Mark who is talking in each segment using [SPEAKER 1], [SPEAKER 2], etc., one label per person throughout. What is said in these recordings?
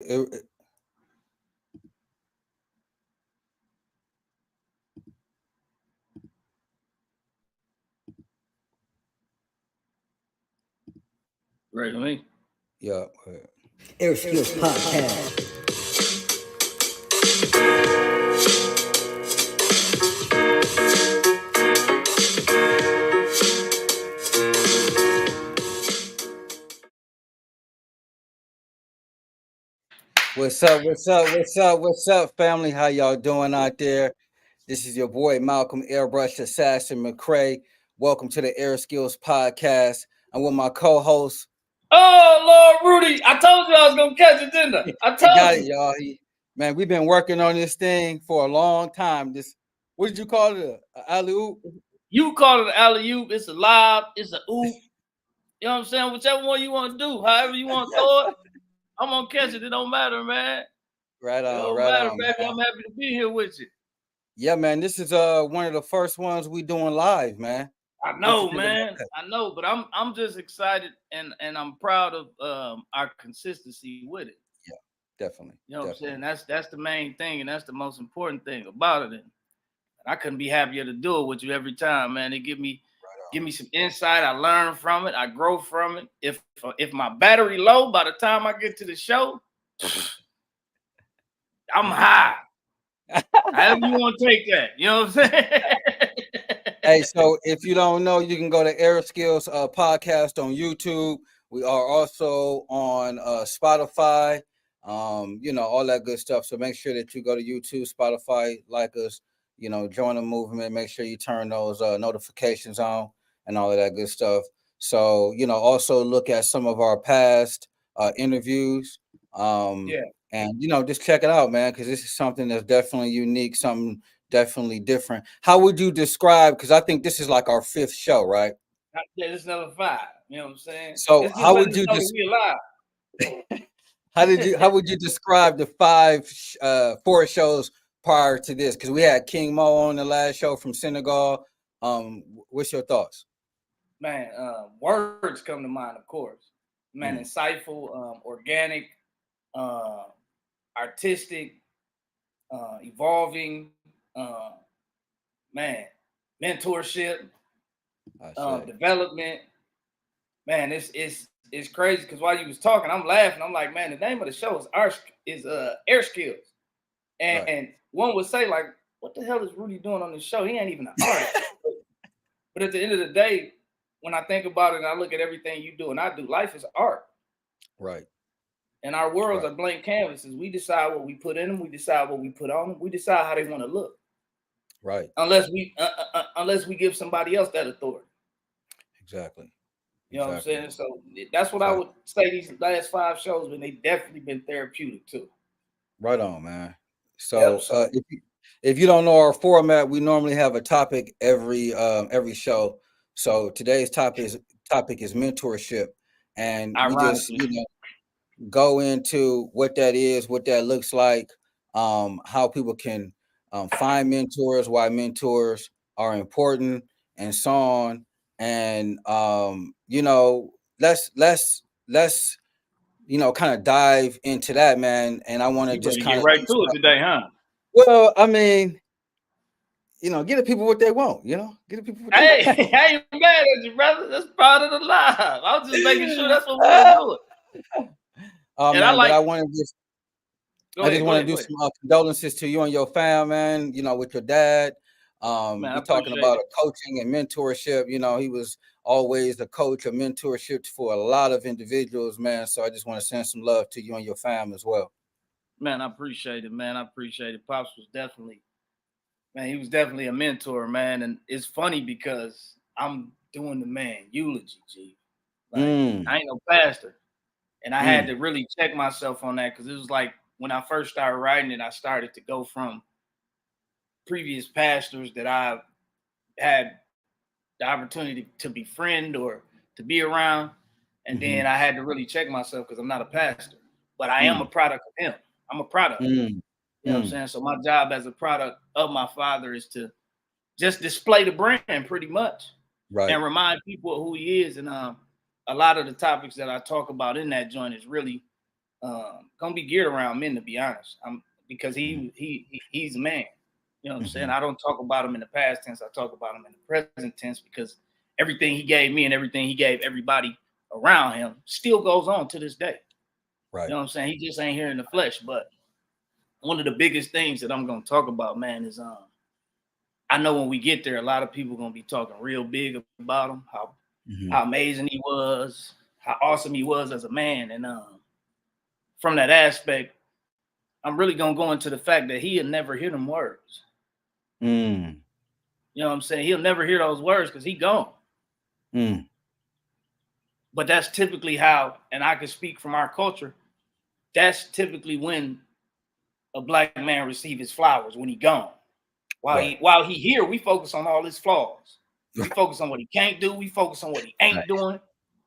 [SPEAKER 1] Right to me.
[SPEAKER 2] Yeah.
[SPEAKER 3] AirSkillz podcast.
[SPEAKER 2] What's up? What's up? What's up? What's up, family? How y'all doing out there? This is your boy Malcolm Airbrush Assassin McCray. Welcome to the AirSkillz podcast. I'm with my co-host.
[SPEAKER 1] Oh Lord, Rudy! I told you I was gonna catch it, didn't I? I told
[SPEAKER 2] got
[SPEAKER 1] you,
[SPEAKER 2] it, y'all. Man, we've been working on this thing for a long time. What did you call it? Alley oop?
[SPEAKER 1] You call it an alley oop. It's a lob. It's a oop. You know what I'm saying? Whichever one you want to do, however you want to throw it, I'm gonna catch it. It don't matter, man.
[SPEAKER 2] Right on,
[SPEAKER 1] it don't
[SPEAKER 2] right
[SPEAKER 1] matter,
[SPEAKER 2] on,
[SPEAKER 1] baby.
[SPEAKER 2] man.
[SPEAKER 1] I'm happy to be here with you.
[SPEAKER 2] Yeah, man. This is one of the first ones we doing live, man.
[SPEAKER 1] I know, man. I know, but I'm just excited and I'm proud of our consistency with it.
[SPEAKER 2] Yeah, definitely.
[SPEAKER 1] You know what
[SPEAKER 2] definitely.
[SPEAKER 1] I'm saying? That's the main thing, and that's the most important thing about it. And I couldn't be happier to do it with you every time, man. They give me some insight. I learn from it. I grow from it. If my battery low by the time I get to the show, I'm high. However you want to take that. You know what I'm saying?
[SPEAKER 2] Hey, so if you don't know, you can go to AirSkillz podcast on YouTube. We are also on Spotify, all that good stuff. So make sure that you go to YouTube, Spotify, like us, join the movement. Make sure you turn those notifications on and all of that good stuff. So, also look at some of our past interviews. And, just check it out, man, because this is something that's definitely unique, something definitely different. How would you describe, because I think this is like our 5th show, right?
[SPEAKER 1] Yeah, this is number 5. You know what I'm saying?
[SPEAKER 2] So how would you how would you describe the 4 shows prior to this? Because we had King Mo on the last show from Senegal. What's your thoughts?
[SPEAKER 1] Man, words come to mind, of course. Man, insightful, organic, artistic, evolving, man, mentorship, development. Man, it's crazy because while you was talking, I'm laughing. I'm like, man, the name of the show is AirSkillz, and one would say like, what the hell is Rudy doing on this show? He ain't even an artist. But at the end of the day, when I think about it and I look at everything you do and I do, life is art.
[SPEAKER 2] Right.
[SPEAKER 1] And our worlds are blank canvases. We decide what we put in them. We decide what we put on them. We decide how they want to look.
[SPEAKER 2] Right.
[SPEAKER 1] Unless we give somebody else that authority.
[SPEAKER 2] Exactly.
[SPEAKER 1] You know what I'm saying? So that's what I would say. These last 5 shows, but they definitely been therapeutic too.
[SPEAKER 2] Right on, man. So, if you don't know our format, we normally have a topic every show. So today's topic is mentorship, and we just go into what that is, what that looks like, how people can find mentors, why mentors are important, and so on. And let's kind of dive into that, man. And I want to just kind
[SPEAKER 1] get
[SPEAKER 2] of
[SPEAKER 1] right to it today, huh?
[SPEAKER 2] Well, I mean, get the people what they want. Get the people what they want.
[SPEAKER 1] Hey, I ain't mad at you, brother. That's part of the live. I was just making sure that's what we were doing.
[SPEAKER 2] Oh man, but I want to just. I just want to do some condolences to you and your fam, man. With your dad. We're talking about coaching and mentorship. He was always a coach, a mentorship for a lot of individuals, man. So I just want to send some love to you and your fam as well.
[SPEAKER 1] Man, I appreciate it, man. I appreciate it. Pops was definitely, man, he was definitely a mentor, man. And it's funny because I'm doing the man eulogy, G. Like, I ain't no pastor. And I had to really check myself on that because it was like when I first started writing it, I started to go from previous pastors that I've had the opportunity to befriend or to be around. And then I had to really check myself because I'm not a pastor, but I am a product of him. I'm a product. You know what I'm saying? So my job as a product of my father is to just display the brand pretty much. Right. And remind people of who he is. And a lot of the topics that I talk about in that joint is really gonna be geared around men, to be honest. Because he's a man. You know what I'm saying? I don't talk about him in the past tense. I talk about him in the present tense because everything he gave me and everything he gave everybody around him still goes on to this day.
[SPEAKER 2] Right.
[SPEAKER 1] You know what I'm saying? He just ain't here in the flesh. But one of the biggest things that I'm gonna talk about, man, is I know when we get there, a lot of people gonna be talking real big about him, how amazing he was, how awesome he was as a man, and from that aspect, I'm really gonna go into the fact that he'll never hear them words.
[SPEAKER 2] Mm.
[SPEAKER 1] You know what I'm saying? He'll never hear those words because he gone.
[SPEAKER 2] Mm.
[SPEAKER 1] But that's typically how, and I can speak from our culture, that's typically when a black man receives his flowers, when he gone. While he here, we focus on all his flaws. We focus on what he can't do. We focus on what he ain't doing.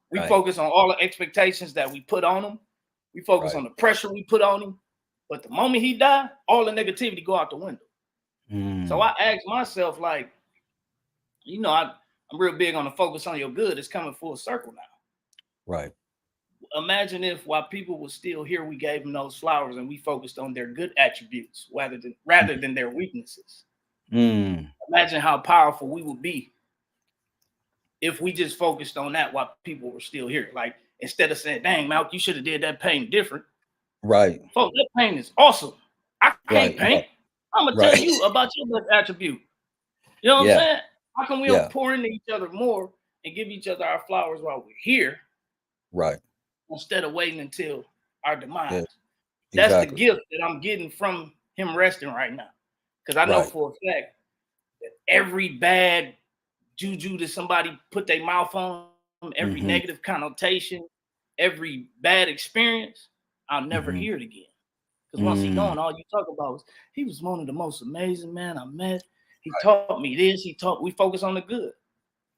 [SPEAKER 1] We focus on all the expectations that we put on him. We focus on the pressure we put on him. But the moment he died, all the negativity go out the window. So I asked myself, like, you know, I'm real big on the focus on your good. It's coming full circle now.
[SPEAKER 2] Right.
[SPEAKER 1] Imagine if while people were still here, we gave them those flowers and we focused on their good attributes rather than their weaknesses. Imagine how powerful we would be if we just focused on that while people were still here. Like, instead of saying, dang, Malk, you should have did that paint different.
[SPEAKER 2] Right.
[SPEAKER 1] Folks, that paint is awesome. I can't paint. I'm going to tell you about your good attribute. You know what I'm saying? How come we don't pour into each other more and give each other our flowers while we're here?
[SPEAKER 2] Right.
[SPEAKER 1] Instead of waiting until our demise.
[SPEAKER 2] Yeah,
[SPEAKER 1] That's the gift that I'm getting from him resting right now. Because I know for a fact that every bad juju that somebody put their mouth on, every negative connotation, every bad experience, I'll never hear it again. Because once he's gone, all you talk about is he was one of the most amazing men I met. He taught me this. We focus on the good.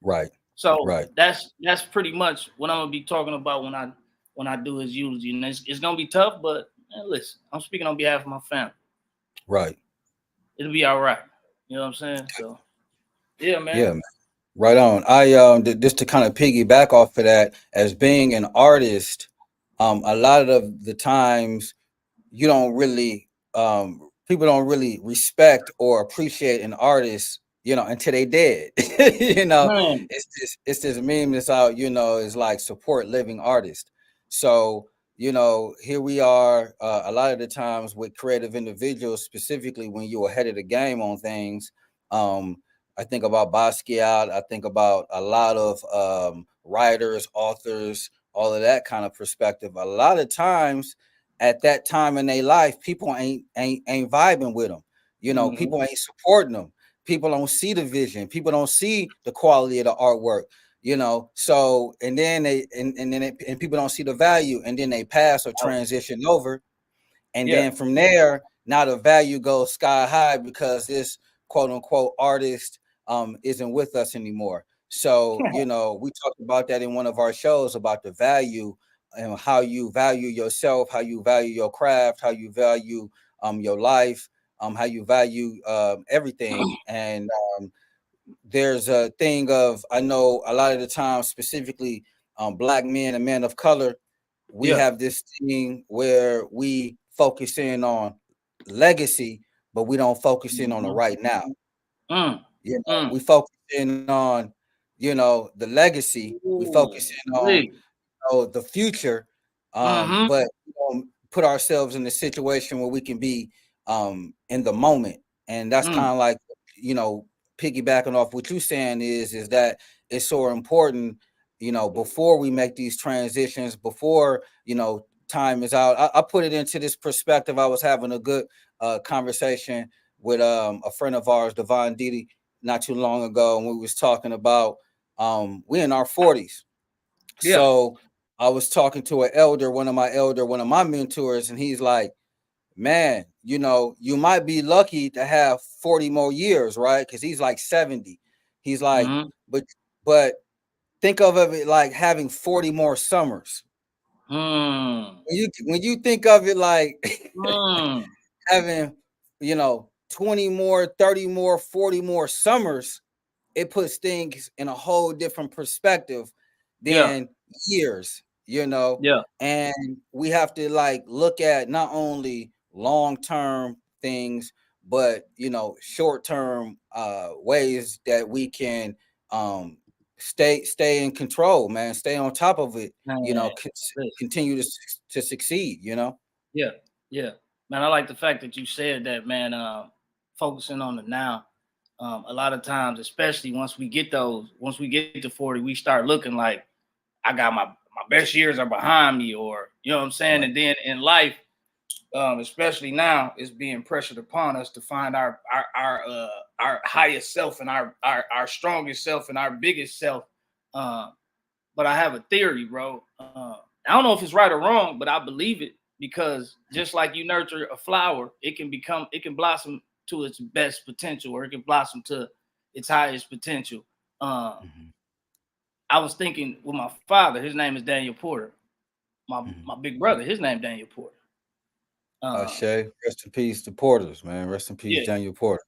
[SPEAKER 2] Right.
[SPEAKER 1] So that's pretty much what I'm gonna be talking about when I do his eulogy. And it's gonna be tough, but man, listen, I'm speaking on behalf of my family.
[SPEAKER 2] Right.
[SPEAKER 1] It'll be all right. You know what I'm saying? So yeah, man.
[SPEAKER 2] Yeah, man. Right on. I just to kind of piggyback off of that, as being an artist, a lot of the times you don't really people don't really respect or appreciate an artist, you know, until they dead. You know,
[SPEAKER 1] Man.
[SPEAKER 2] it's this meme that's out, you know, is like support living artists. So, you know, here we are a lot of the times with creative individuals, specifically when you're ahead of the game on things. I think about Basquiat. I think about a lot of writers, authors, all of that kind of perspective. A lot of times at that time in their life, people ain't vibing with them. You know, people ain't supporting them. People don't see the vision. People don't see the quality of the artwork. You know, so and then people don't see the value, and then they pass or transition over, and then from there, now the value goes sky high because this quote unquote artist isn't with us anymore. So, you know, we talked about that in one of our shows about the value and how you value yourself, how you value your craft, how you value your life, how you value everything. And there's a thing of, I know a lot of the time, specifically black men and men of color, we have this thing where we focus in on legacy, but we don't focus in on the right now. You know, we focus in on, you know, the legacy. We focus in on the future, but we don't put ourselves in a situation where we can be in the moment. And that's kind of like, you know, piggybacking off what you're saying is that it's so important, you know, before we make these transitions, before, you know, time is out. I put it into this perspective. I was having a good conversation with a friend of ours, Devon Didi, not too long ago, and we was talking about we in our 40s. So I was talking to one of my mentors, and he's like, man, you know, you might be lucky to have 40 more years, right? Because he's like 70. He's like, but think of it like having 40 more summers. When you think of it like having, you know, 20 more, 30 more, 40 more summers, it puts things in a whole different perspective than years. you know,
[SPEAKER 1] Yeah.
[SPEAKER 2] and we have to like look at not only long-term things, but short-term ways that we can um stay in control, man, stay on top of it,
[SPEAKER 1] Man, listen.
[SPEAKER 2] continue to succeed,
[SPEAKER 1] Yeah. Yeah. Man, I like the fact that you said that, man. Focusing on the now. A lot of times, especially once we get to 40, we start looking like I got my best years are behind me, or you know what I'm saying.
[SPEAKER 2] Right.
[SPEAKER 1] And then in life, especially now, it's being pressured upon us to find our highest self and our strongest self and our biggest self. But I have a theory, bro. I don't know if it's right or wrong, but I believe it because just like you nurture a flower, it can blossom to its best potential, or it can blossom to its highest potential.
[SPEAKER 2] Mhm.
[SPEAKER 1] I was thinking with my father, his name is Daniel Porter.
[SPEAKER 2] Mhm.
[SPEAKER 1] My big brother, his name Daniel Porter.
[SPEAKER 2] Shay, rest in peace to Porters, man. Rest in peace,
[SPEAKER 1] Yeah,
[SPEAKER 2] Daniel Porter.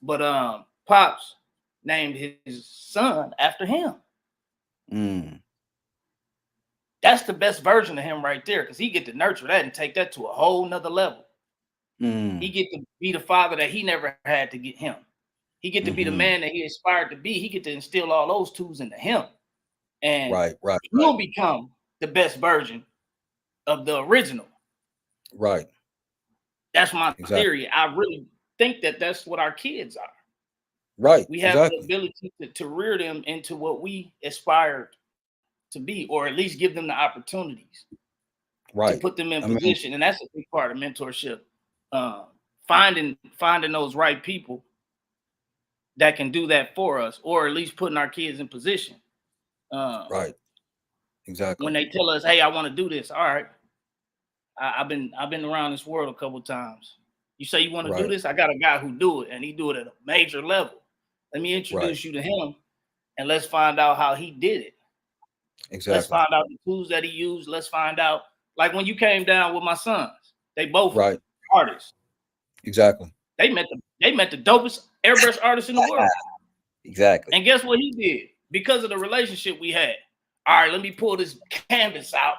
[SPEAKER 1] but Pops named his son after him.
[SPEAKER 2] Mm.
[SPEAKER 1] That's the best version of him right there, because he get to nurture that and take that to a whole nother level. He
[SPEAKER 2] Mm.
[SPEAKER 1] get to be the father that he never had to get him. He get to be the
[SPEAKER 2] Mhm.
[SPEAKER 1] man that he aspired to be. He get to instill all those tools into him, and
[SPEAKER 2] Right, right, right,
[SPEAKER 1] he'll become the best version of the original.
[SPEAKER 2] right.
[SPEAKER 1] That's my
[SPEAKER 2] Exactly.
[SPEAKER 1] theory. I really think that that's what our kids are.
[SPEAKER 2] Right,
[SPEAKER 1] We have the
[SPEAKER 2] exactly.
[SPEAKER 1] ability to rear them into what we aspire to be, or at least give them the opportunities to
[SPEAKER 2] Right.
[SPEAKER 1] put them in
[SPEAKER 2] I mean,
[SPEAKER 1] position. And that's a big part of mentorship. Uh, finding those right people that can do that for us, or at least putting our kids in position. Uh,
[SPEAKER 2] right,
[SPEAKER 1] when
[SPEAKER 2] exactly.
[SPEAKER 1] they tell us, "Hey, I want to do this," all right. I've been around this world a couple times. You say you want to do
[SPEAKER 2] Right,
[SPEAKER 1] this? I got a guy who do it, and he do it at a major level. Let me
[SPEAKER 2] right,
[SPEAKER 1] introduce you to him, and let's find out how he did it. Let's
[SPEAKER 2] exactly.
[SPEAKER 1] find out the tools that he used. Let's find out, like when you came down with my sons, they both
[SPEAKER 2] Right,
[SPEAKER 1] artists.
[SPEAKER 2] exactly.
[SPEAKER 1] They met the dopest airbrush artist in the world.
[SPEAKER 2] Exactly.
[SPEAKER 1] And guess what he did? Because of the relationship we had. All right, let me pull this canvas out.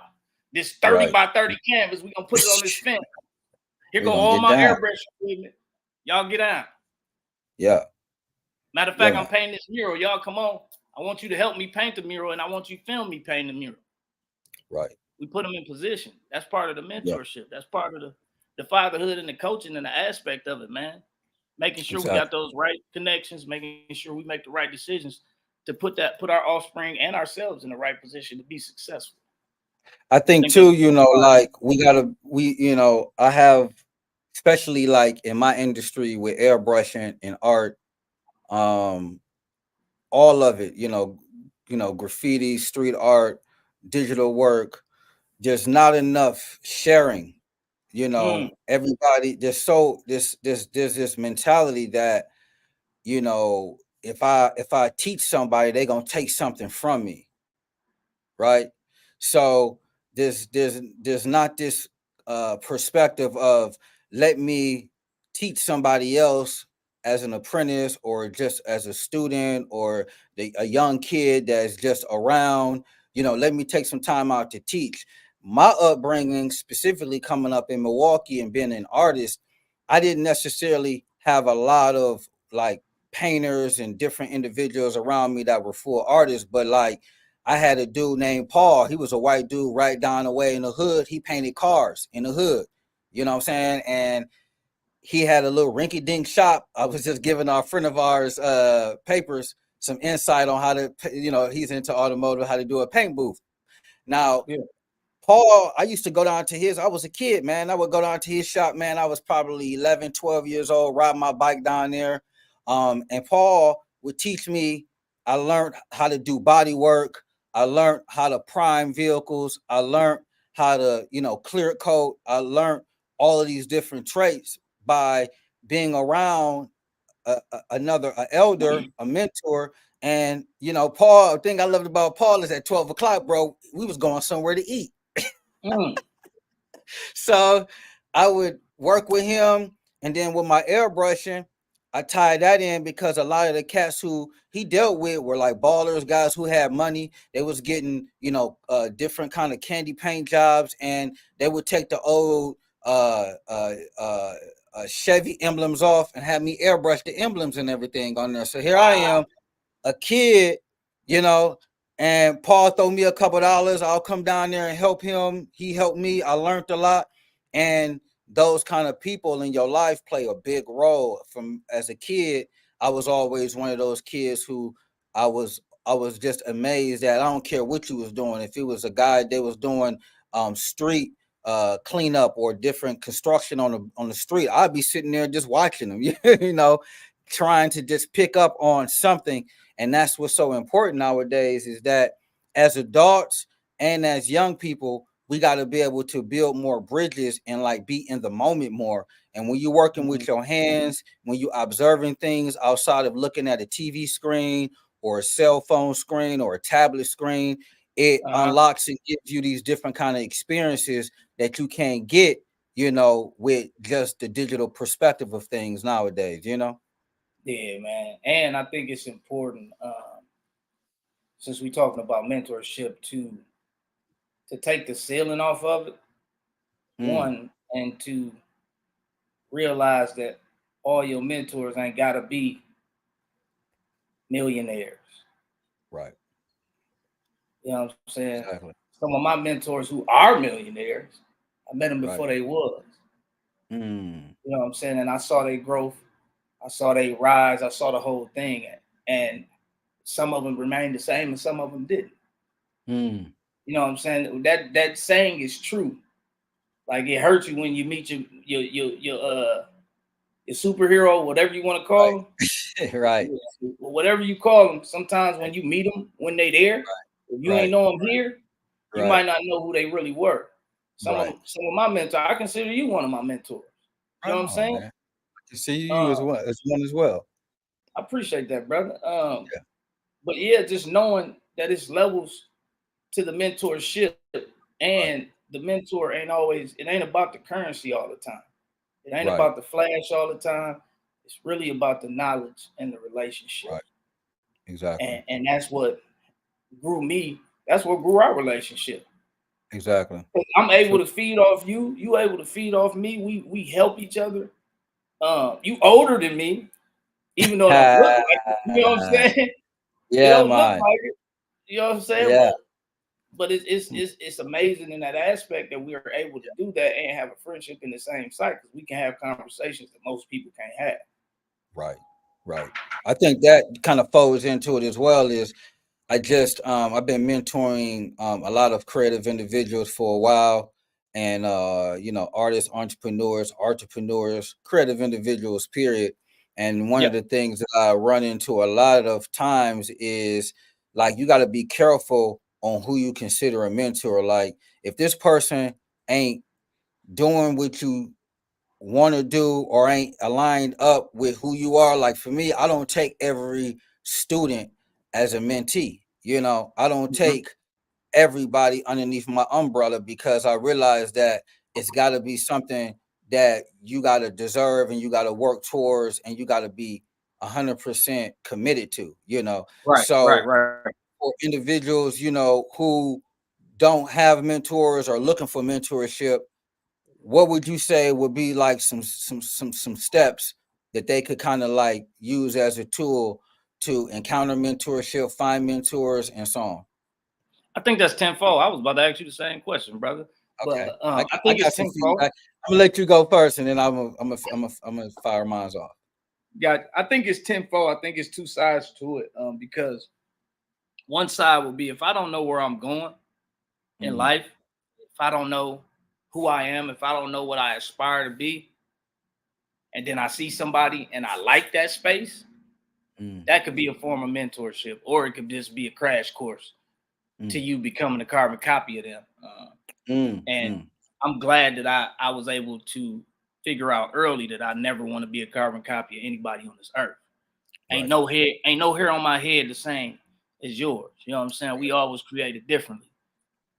[SPEAKER 1] This 30
[SPEAKER 2] Right.
[SPEAKER 1] by 30 canvas. We're gonna put it on this fence. Here
[SPEAKER 2] We're
[SPEAKER 1] go
[SPEAKER 2] gonna
[SPEAKER 1] all
[SPEAKER 2] get
[SPEAKER 1] my
[SPEAKER 2] down.
[SPEAKER 1] airbrush equipment. Y'all get out.
[SPEAKER 2] Yeah,
[SPEAKER 1] Matter of
[SPEAKER 2] yeah,
[SPEAKER 1] fact, I'm
[SPEAKER 2] man.
[SPEAKER 1] painting this mural. Y'all come on. I want you to help me paint the mural, and I want you to film me paint the mural.
[SPEAKER 2] Right.
[SPEAKER 1] We put them in position. That's part of the
[SPEAKER 2] Yeah,
[SPEAKER 1] mentorship. That's part of the fatherhood and the coaching and the aspect of it, man. Making sure we got
[SPEAKER 2] exactly.
[SPEAKER 1] those right connections, making sure we make the right decisions to put our offspring and ourselves in the right position to be successful.
[SPEAKER 2] I
[SPEAKER 1] I
[SPEAKER 2] think
[SPEAKER 1] think that's
[SPEAKER 2] too,
[SPEAKER 1] a big part.
[SPEAKER 2] like I have, especially like in my industry with airbrushing and art, um, all of it, graffiti, street art, digital work, there's not enough sharing.
[SPEAKER 1] Mm,
[SPEAKER 2] Everybody, there's this mentality that, if I teach somebody, they're gonna take something from me, right? So there's not this perspective of, let me teach somebody else as an apprentice, or just as a student, or a young kid that's just around. Let me take some time out to teach. My upbringing, specifically coming up in Milwaukee and being an artist, I didn't necessarily have a lot of like painters and different individuals around me that were full artists, but like I had a dude named Paul. He was a white dude right down the way in the hood. He painted cars in the hood. You know what I'm saying? And he had a little rinky dink shop. I was just giving our friend of ours papers some insight on how to, he's into automotive, how to do a paint booth. Now,
[SPEAKER 1] yeah.
[SPEAKER 2] Paul, I used to go down to his, I was a kid, man. I would go down to his shop, man. I was probably 11, 12 years old, riding my bike down there. And Paul would teach me. I learned how to do body work. I learned how to prime vehicles. I learned how to, clear coat. I learned all of these different traits by being around another elder, a mentor. And, Paul, the thing I loved about Paul is at 12 o'clock, bro, we was going somewhere to eat.
[SPEAKER 1] Mm,
[SPEAKER 2] So I would work with him, and then with my airbrushing, I tied that in because a lot of the cats who he dealt with were like ballers, guys who had money. They was getting, different kind of candy paint jobs, and they would take the old uh, uh, uh, Chevy emblems off and have me airbrush the emblems and everything on there. So here I am, a kid, you know, and Paul throw me a couple dollars. I'll come down there and help him. He helped me. I learned a lot. And those kind of people in your life play a big role. From as a kid, I was always one of those kids who I was I was just amazed that I don't care what you was doing. If it was a guy that was doing street cleanup or different construction on the street, I'd be sitting there just watching them, you know, trying to just pick up on something. And that's what's so important nowadays is that as adults and as young people, we got to be able to build more bridges and like be in the moment more. And when you're working
[SPEAKER 1] Mhm.
[SPEAKER 2] with your hands, when you're observing things outside of looking at a TV screen or a cell phone screen or a tablet screen, it
[SPEAKER 1] Uh-huh.
[SPEAKER 2] unlocks and gives you these different kind of experiences that you can't get, with just the digital perspective of things nowadays.
[SPEAKER 1] Yeah, man. And I think it's important, since we're talking about mentorship, to take the ceiling off of it,
[SPEAKER 2] Mm,
[SPEAKER 1] one, and to realize that all your mentors ain't gotta be millionaires.
[SPEAKER 2] right.
[SPEAKER 1] You know what I'm saying?
[SPEAKER 2] Exactly.
[SPEAKER 1] Some of my mentors who are millionaires, I met them
[SPEAKER 2] Right.
[SPEAKER 1] before they was.
[SPEAKER 2] Mm,
[SPEAKER 1] You know what I'm saying? And I saw their growth, I saw they rise, I saw the whole thing. And some of them remained the same and some of them didn't.
[SPEAKER 2] mm,
[SPEAKER 1] You know what I'm saying? That saying is true. Like it hurts you when you meet your superhero, whatever you want to call them,
[SPEAKER 2] right. Right.
[SPEAKER 1] whatever you call them. Sometimes when you meet them, when they there, if you ain't
[SPEAKER 2] Right.
[SPEAKER 1] know them here, you
[SPEAKER 2] Right.
[SPEAKER 1] might not know who they really were.
[SPEAKER 2] Right.
[SPEAKER 1] Some of my mentors, I consider you one of my mentors. You
[SPEAKER 2] Right
[SPEAKER 1] know what I'm
[SPEAKER 2] on,
[SPEAKER 1] saying?
[SPEAKER 2] man. To see you
[SPEAKER 1] Uh,
[SPEAKER 2] as one as well.
[SPEAKER 1] I appreciate that, brother.
[SPEAKER 2] Yeah.
[SPEAKER 1] But yeah, just knowing that it's levels to the mentorship,
[SPEAKER 2] Right.
[SPEAKER 1] and the mentor ain't always. It ain't about the currency all the time. It ain't
[SPEAKER 2] Right.
[SPEAKER 1] about the flash all the time. It's really about the knowledge and the relationship.
[SPEAKER 2] Right. Exactly.
[SPEAKER 1] And that's what grew me. That's what grew our relationship.
[SPEAKER 2] Exactly.
[SPEAKER 1] 'Cause I'm able
[SPEAKER 2] So
[SPEAKER 1] to feed off you. You able to feed off me. We help each other. You older than me, even though it don't look like it. You know what I'm saying? It
[SPEAKER 2] yeah,
[SPEAKER 1] don't look
[SPEAKER 2] man.
[SPEAKER 1] like it. You know what I'm saying?
[SPEAKER 2] Yeah.
[SPEAKER 1] But
[SPEAKER 2] Mm,
[SPEAKER 1] it's amazing in that aspect that we are able to do that and have a friendship in the same site because we can have conversations that most people can't have.
[SPEAKER 2] right. Right. I think that kind of folds into it as well is I've been mentoring a lot of creative individuals for a while, and artists, entrepreneurs, creative individuals, period. And one of
[SPEAKER 1] Yep.
[SPEAKER 2] the things that I run into a lot of times is like you got to be careful on who you consider a mentor. Like if this person ain't doing what you want to do or ain't aligned up with who you are. Like for me, I don't take every student as a mentee. I don't
[SPEAKER 1] Mhm.
[SPEAKER 2] take everybody underneath my umbrella because I realize that it's got to be something that you got to deserve and you got to work towards and you got to be 100% committed to.
[SPEAKER 1] Right, right,
[SPEAKER 2] So
[SPEAKER 1] right.
[SPEAKER 2] for individuals, who don't have mentors or looking for mentorship, what would you say would be like some steps that they could kind of like use as a tool to encounter mentorship, find mentors, and so on?
[SPEAKER 1] I think that's tenfold. I was about to ask you the same question, brother.
[SPEAKER 2] Okay,
[SPEAKER 1] But
[SPEAKER 2] I
[SPEAKER 1] I
[SPEAKER 2] got, I
[SPEAKER 1] think
[SPEAKER 2] got
[SPEAKER 1] it's
[SPEAKER 2] some
[SPEAKER 1] tenfold.
[SPEAKER 2] feedback. I'm gonna let you go first, and then I'm gonna fire mine off.
[SPEAKER 1] I think it's tenfold. I think it's two sides to it. Because one side would be if I don't know where I'm going in
[SPEAKER 2] Mm,
[SPEAKER 1] life, if I don't know who I am, if I don't know what I aspire to be, and then I see somebody and I like that space,
[SPEAKER 2] mm,
[SPEAKER 1] that could be a form of mentorship, or it could just be a crash course to
[SPEAKER 2] mm,
[SPEAKER 1] you becoming a carbon copy of them. And
[SPEAKER 2] mm.
[SPEAKER 1] I'm glad that I was able to figure out early that I never want to be a carbon copy of anybody on this earth.
[SPEAKER 2] Right,
[SPEAKER 1] Ain't no hair on my head the same as yours. You know what I'm saying? We always created differently.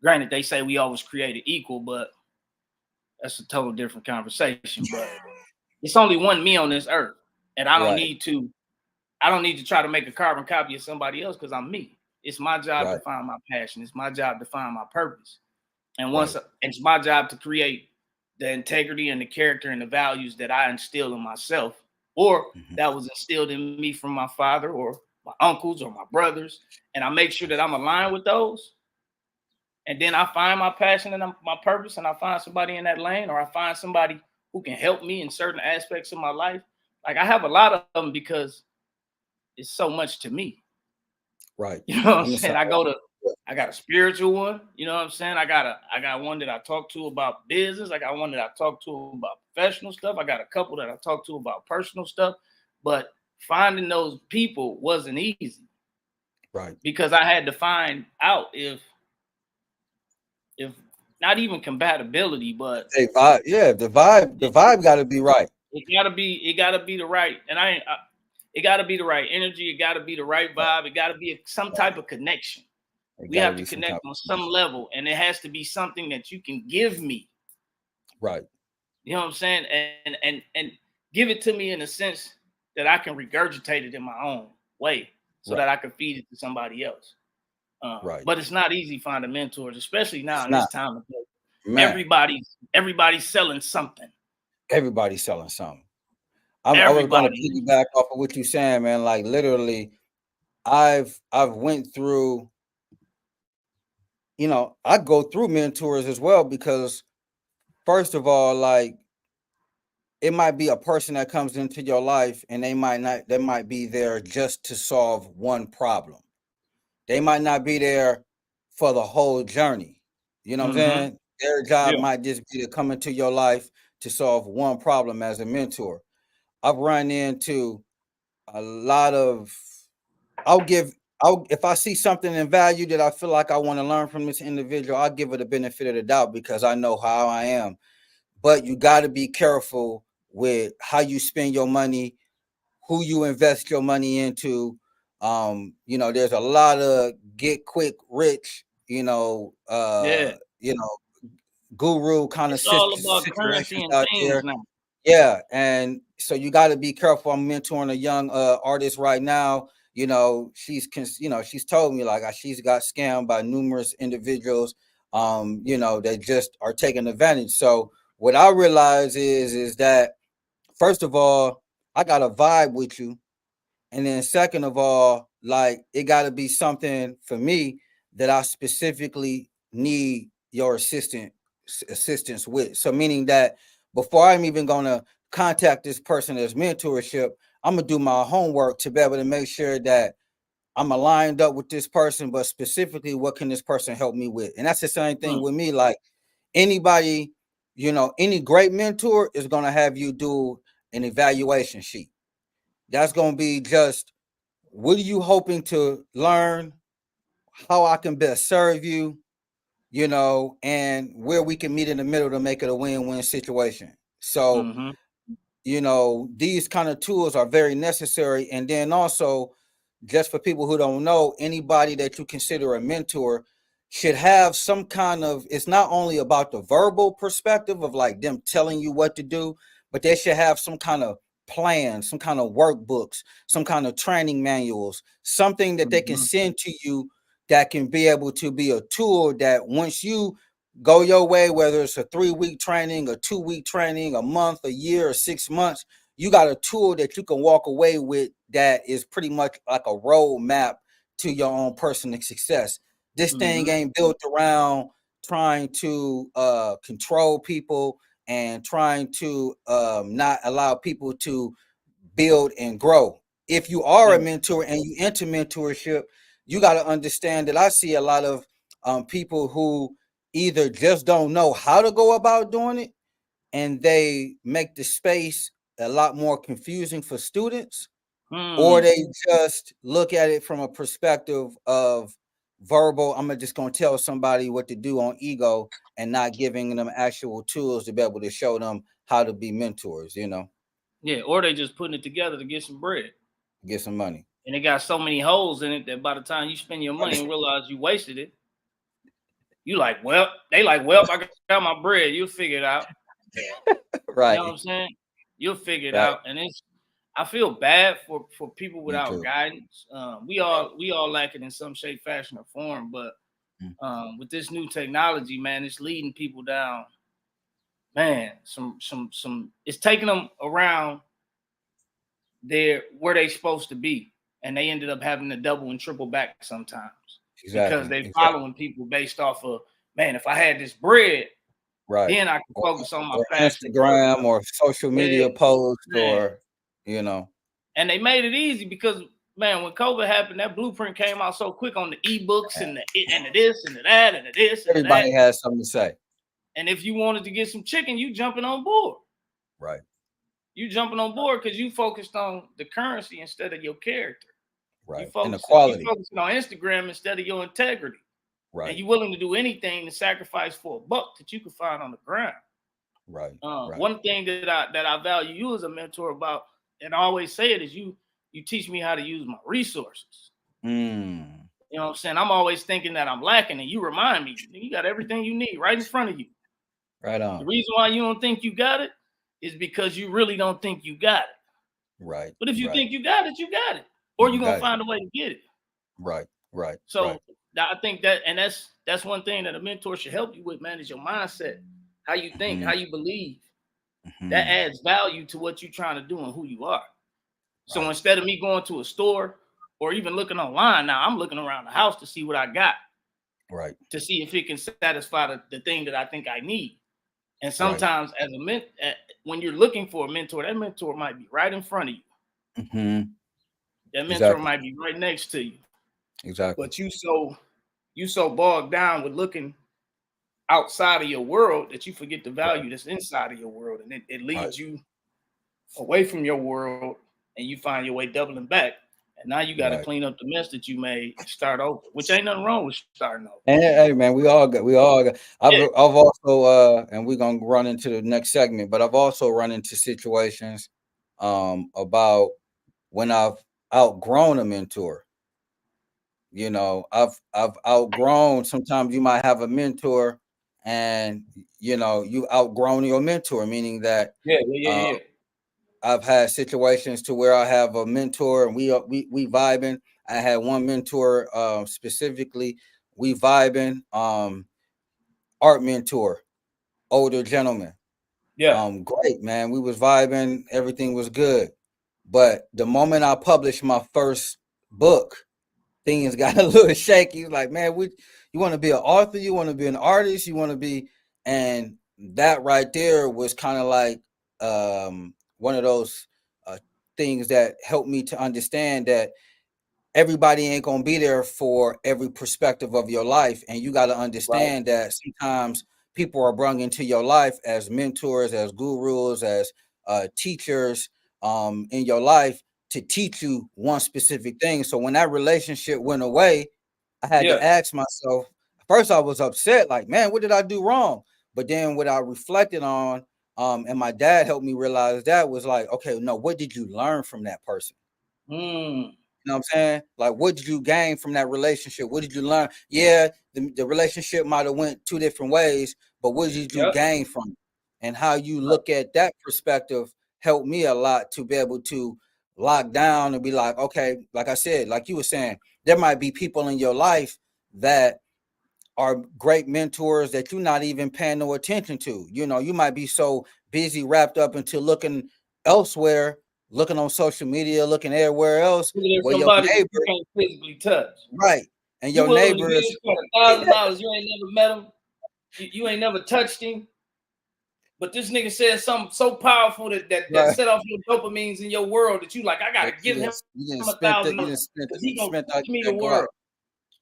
[SPEAKER 1] Granted, they say we always created equal, but that's a total different conversation. But it's only one me on this earth. And I don't
[SPEAKER 2] Right.
[SPEAKER 1] need to try to make a carbon copy of somebody else because I'm me. It's my job to
[SPEAKER 2] Right.
[SPEAKER 1] find my passion. It's my job to find my purpose. And
[SPEAKER 2] Right.
[SPEAKER 1] it's my job to create the integrity and the character and the values that I instill in myself, or
[SPEAKER 2] Mhm.
[SPEAKER 1] that was instilled in me from my father or my uncles or my brothers. And I make sure that I'm aligned with those. And then I find my passion and my purpose, and I find somebody in that lane, or I find somebody who can help me in certain aspects of my life. Like I have a lot of them because it's so much to me.
[SPEAKER 2] Right.
[SPEAKER 1] You know what I'm
[SPEAKER 2] I'm the same.
[SPEAKER 1] saying? I got a spiritual one, you know what I'm saying? I got one that I talk to about business. I got one that I talk to about professional stuff. I got a couple that I talk to about personal stuff. But finding those people wasn't easy
[SPEAKER 2] Right.
[SPEAKER 1] because I had to find out if not even compatibility, but
[SPEAKER 2] Hey, vibe. Yeah, the vibe got to be right.
[SPEAKER 1] it gotta be the right, and it gotta be the right energy. It gotta be the right vibe. It gotta be some type of connection.
[SPEAKER 2] It
[SPEAKER 1] We
[SPEAKER 2] got to
[SPEAKER 1] have to
[SPEAKER 2] be some
[SPEAKER 1] connect
[SPEAKER 2] type
[SPEAKER 1] on
[SPEAKER 2] of
[SPEAKER 1] some
[SPEAKER 2] connection.
[SPEAKER 1] level, and it has to be something that you can give me.
[SPEAKER 2] Right.
[SPEAKER 1] You know what I'm saying? And give it to me in a sense that I can regurgitate it in my own way, so
[SPEAKER 2] Right.
[SPEAKER 1] that I can feed it to somebody else.
[SPEAKER 2] Right.
[SPEAKER 1] But it's not easy finding mentors, especially now
[SPEAKER 2] It's
[SPEAKER 1] in this
[SPEAKER 2] not,
[SPEAKER 1] time of day.
[SPEAKER 2] man.
[SPEAKER 1] Everybody's selling something.
[SPEAKER 2] Everybody's selling something. I was gonna
[SPEAKER 1] Everybody.
[SPEAKER 2] piggyback off of what you're saying, man. Like literally, I've went through. I go through mentors as well because first of all, like it might be a person that comes into your life and they might be there just to solve one problem. They might not be there for the whole journey. You know what I'm
[SPEAKER 1] Mm-hmm.
[SPEAKER 2] saying? Their job
[SPEAKER 1] Yeah.
[SPEAKER 2] might just be to come into your life to solve one problem as a mentor. I've run into a lot of I'll give I'll if I see something in value that I feel like I want to learn from this individual, I'll give it a benefit of the doubt because I know how I am. But you got to be careful with how you spend your money, who you invest your money into. There's a lot of get quick rich,
[SPEAKER 1] Yeah.
[SPEAKER 2] guru kind of
[SPEAKER 1] It's all about currency
[SPEAKER 2] situations
[SPEAKER 1] and
[SPEAKER 2] out
[SPEAKER 1] things
[SPEAKER 2] there.
[SPEAKER 1] now.
[SPEAKER 2] Yeah, and so you got to be careful. I'm mentoring a young artist right now. She's told me like she's got scammed by numerous individuals. That just are taking advantage. So what I realize is that first of all, I got to vibe with you, and then second of all, like it got to be something for me that I specifically need your assistance with. So meaning that before I'm even gonna contact this person as mentorship, I'm gonna do my homework to be able to make sure that I'm aligned up with this person, but specifically what can this person help me with? And that's the same thing
[SPEAKER 1] Mm,
[SPEAKER 2] with me. Like anybody, any great mentor is gonna have you do an evaluation sheet. That's gonna be just what are you hoping to learn, how I can best serve you, and where we can meet in the middle to make it a win-win situation. So,
[SPEAKER 1] mm-hmm.
[SPEAKER 2] these kind of tools are very necessary. And then also, just for people who don't know, anybody that you consider a mentor should have some kind of, it's not only about the verbal perspective of like them telling you what to do, but they should have some kind of plan, some kind of workbooks, some kind of training manuals, something that they can
[SPEAKER 1] Mm-hmm.
[SPEAKER 2] send to you that can be able to be a tool that once you go your way, whether it's a 3-week training, a 2-week training, a month, a year, or 6 months, you got a tool that you can walk away with that is pretty much like a roadmap to your own personal success. This thing
[SPEAKER 1] Mm-hmm.
[SPEAKER 2] ain't built around trying to control people and trying to not allow people to build and grow. If you are
[SPEAKER 1] Yeah.
[SPEAKER 2] a mentor and you enter mentorship, you got to understand that I see a lot of people who either just don't know how to go about doing it and they make the space a lot more confusing for students, or
[SPEAKER 1] Mm.
[SPEAKER 2] they just look at it from a perspective of verbal, I'm just going to tell somebody what to do on ego and not giving them actual tools to be able to show them how to be mentors,
[SPEAKER 1] Yeah. Or they just putting it together to get some bread.
[SPEAKER 2] get some money.
[SPEAKER 1] And it got so many holes in it that by the time you spend your money and realize you wasted it, you like, well, I got my bread. You'll figure it out. You know what
[SPEAKER 2] Right,
[SPEAKER 1] I'm saying? You'll figure it
[SPEAKER 2] right,
[SPEAKER 1] out. And I feel bad for people
[SPEAKER 2] Me
[SPEAKER 1] without
[SPEAKER 2] too.
[SPEAKER 1] guidance. We all lack it in some shape, fashion, or form. But
[SPEAKER 2] Mm.
[SPEAKER 1] with this new technology, man, it's leading people down. Man, some. It's taking them around there where they supposed to be, and they ended up having to double and triple back sometimes because
[SPEAKER 2] Exactly.
[SPEAKER 1] they
[SPEAKER 2] Exactly.
[SPEAKER 1] following people based off of, man, if I had this bread,
[SPEAKER 2] Right.
[SPEAKER 1] then I can
[SPEAKER 2] Or,
[SPEAKER 1] focus on my
[SPEAKER 2] or
[SPEAKER 1] fashion and
[SPEAKER 2] Instagram
[SPEAKER 1] workout.
[SPEAKER 2] or social
[SPEAKER 1] Yeah,
[SPEAKER 2] media post
[SPEAKER 1] man.
[SPEAKER 2] or, you know,
[SPEAKER 1] And they made it easy because, man, when COVID happened, that blueprint came out so quick on the ebooks and the this and the that and the this and the that.
[SPEAKER 2] everybody has something to say.
[SPEAKER 1] And if you wanted to get some chicken, you jumping on board.
[SPEAKER 2] Right.
[SPEAKER 1] You jumping on board because you focused on the currency instead of your character. You
[SPEAKER 2] Right. And the
[SPEAKER 1] focused
[SPEAKER 2] quality.
[SPEAKER 1] on Instagram instead of your integrity. And
[SPEAKER 2] Right.
[SPEAKER 1] you willing to do anything to sacrifice for a buck that you can find on the ground.
[SPEAKER 2] Right. Right.
[SPEAKER 1] One thing that I value you as a mentor about, and I always say it, is you teach me how to use my resources.
[SPEAKER 2] Mm.
[SPEAKER 1] You know what I'm saying? I'm always thinking that I'm lacking, and you remind me, you got everything you need right in front of you.
[SPEAKER 2] Right
[SPEAKER 1] The
[SPEAKER 2] on.
[SPEAKER 1] reason why you don't think you got it is because you really don't think you got it.
[SPEAKER 2] Right.
[SPEAKER 1] But if you
[SPEAKER 2] Right.
[SPEAKER 1] think you got it, or you're
[SPEAKER 2] You
[SPEAKER 1] gonna
[SPEAKER 2] got it.
[SPEAKER 1] find a way to get it.
[SPEAKER 2] Right. Right.
[SPEAKER 1] So
[SPEAKER 2] Right.
[SPEAKER 1] I think that, and that's one thing that a mentor should help you with, man, is your mindset, how you think,
[SPEAKER 2] Mm-hmm.
[SPEAKER 1] how you believe. That
[SPEAKER 2] Mm-hmm.
[SPEAKER 1] adds value to what you're trying to do and who you are. So
[SPEAKER 2] Right.
[SPEAKER 1] instead of me going to a store or even looking online, now I'm looking around the house to see what I got,
[SPEAKER 2] Right.
[SPEAKER 1] to see if it can satisfy the thing that I think I need. And
[SPEAKER 2] Right.
[SPEAKER 1] sometimes when you're looking for a mentor, that mentor might be right in front of you.
[SPEAKER 2] Mm-hmm.
[SPEAKER 1] That mentor
[SPEAKER 2] Exactly.
[SPEAKER 1] might be right next to you.
[SPEAKER 2] Exactly.
[SPEAKER 1] But you so bogged down with looking outside of your world that you forget the value that's inside of your world. And it
[SPEAKER 2] Right.
[SPEAKER 1] leads you away from your world, and you find your way doubling back. And now you got to
[SPEAKER 2] Right.
[SPEAKER 1] clean up the mess that you made and start over, which ain't nothing wrong with starting over.
[SPEAKER 2] And hey, man, we all got. I've
[SPEAKER 1] Yeah.
[SPEAKER 2] also and we're gonna run into the next segment, but I've also run into situations about when I've outgrown a mentor. You know, I've outgrown. Sometimes you might have a mentor, and you've outgrown your mentor, meaning that
[SPEAKER 1] Yeah,
[SPEAKER 2] I've had situations to where I have a mentor and we vibing. I had one mentor specifically, we vibing, art mentor, older gentleman.
[SPEAKER 1] yeah.
[SPEAKER 2] Great, man. We was vibing, everything was good. But the moment I published my first book, things got a little shaky. Like, man, you want to be an author, you want to be an artist, you want to be, and that right there was kind of like one of those things that helped me to understand that everybody ain't gonna be there for every perspective of your life, and you got to
[SPEAKER 1] Right.
[SPEAKER 2] understand that sometimes people are brought into your life as mentors, as gurus, as teachers in your life to teach you one specific thing. So when that relationship went away, I had to
[SPEAKER 1] Yeah.
[SPEAKER 2] ask myself. First, I was upset, like, man, what did I do wrong? But then what I reflected on, and my dad helped me realize that was like, okay, no, what did you learn from that person?
[SPEAKER 1] Mm.
[SPEAKER 2] You know what I'm saying? Like, what did you gain from that relationship? What did you learn? Yeah, the relationship might have went two different ways, but what did you
[SPEAKER 1] Yep.
[SPEAKER 2] gain from it? And how you
[SPEAKER 1] Right.
[SPEAKER 2] look at that perspective helped me a lot to be able to lock down and be like, okay, like I said, like you were saying, there might be people in your life that are great mentors that you're not even paying no attention to. You might be so busy, wrapped up into looking elsewhere, looking on social media, looking everywhere else,
[SPEAKER 1] There's
[SPEAKER 2] where your
[SPEAKER 1] somebody that you
[SPEAKER 2] neighbor,
[SPEAKER 1] can't physically touch.
[SPEAKER 2] right, and
[SPEAKER 1] You
[SPEAKER 2] your
[SPEAKER 1] willing to
[SPEAKER 2] neighbor
[SPEAKER 1] give
[SPEAKER 2] is
[SPEAKER 1] this cat $1,000? You ain't never met him. You ain't never touched him. But this nigga said something so powerful that
[SPEAKER 2] right.
[SPEAKER 1] set off your dopamines in your world that you like, I gotta
[SPEAKER 2] That
[SPEAKER 1] give him
[SPEAKER 2] you didn't
[SPEAKER 1] a
[SPEAKER 2] spend that
[SPEAKER 1] thousand
[SPEAKER 2] you
[SPEAKER 1] dollars
[SPEAKER 2] didn't spend
[SPEAKER 1] because he gonna
[SPEAKER 2] spent
[SPEAKER 1] teach me the
[SPEAKER 2] that guap.
[SPEAKER 1] world.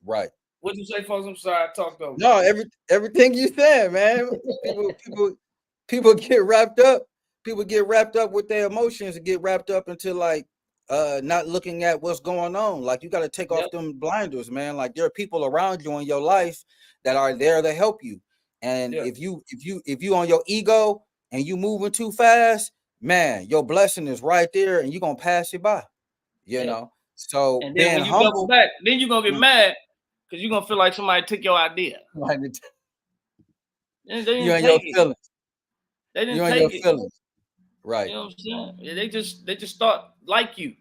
[SPEAKER 2] Right.
[SPEAKER 1] What'd you say, folks? I'm sorry, I talked over.
[SPEAKER 2] No, everything you said, man. People get wrapped up. People get wrapped up with their emotions and get wrapped up into like not looking at what's going on. Like, you got to take
[SPEAKER 1] Yep.
[SPEAKER 2] off them blinders, man. Like, there are people around you in your life that are there to help you. And
[SPEAKER 1] Yeah.
[SPEAKER 2] if you on your ego and you moving too fast, man, your blessing is right there and you're gonna pass it by.
[SPEAKER 1] Yeah.
[SPEAKER 2] So
[SPEAKER 1] And then
[SPEAKER 2] being
[SPEAKER 1] when you double
[SPEAKER 2] humble,
[SPEAKER 1] back, then you're gonna get mad because you're gonna feel like somebody took your idea.
[SPEAKER 2] like,
[SPEAKER 1] They
[SPEAKER 2] you
[SPEAKER 1] didn't
[SPEAKER 2] and your
[SPEAKER 1] take it.
[SPEAKER 2] feelings.
[SPEAKER 1] They
[SPEAKER 2] You
[SPEAKER 1] didn't
[SPEAKER 2] and your
[SPEAKER 1] take it.
[SPEAKER 2] feelings.
[SPEAKER 1] You
[SPEAKER 2] Right.
[SPEAKER 1] know what I'm saying? Yeah, they just thought like you.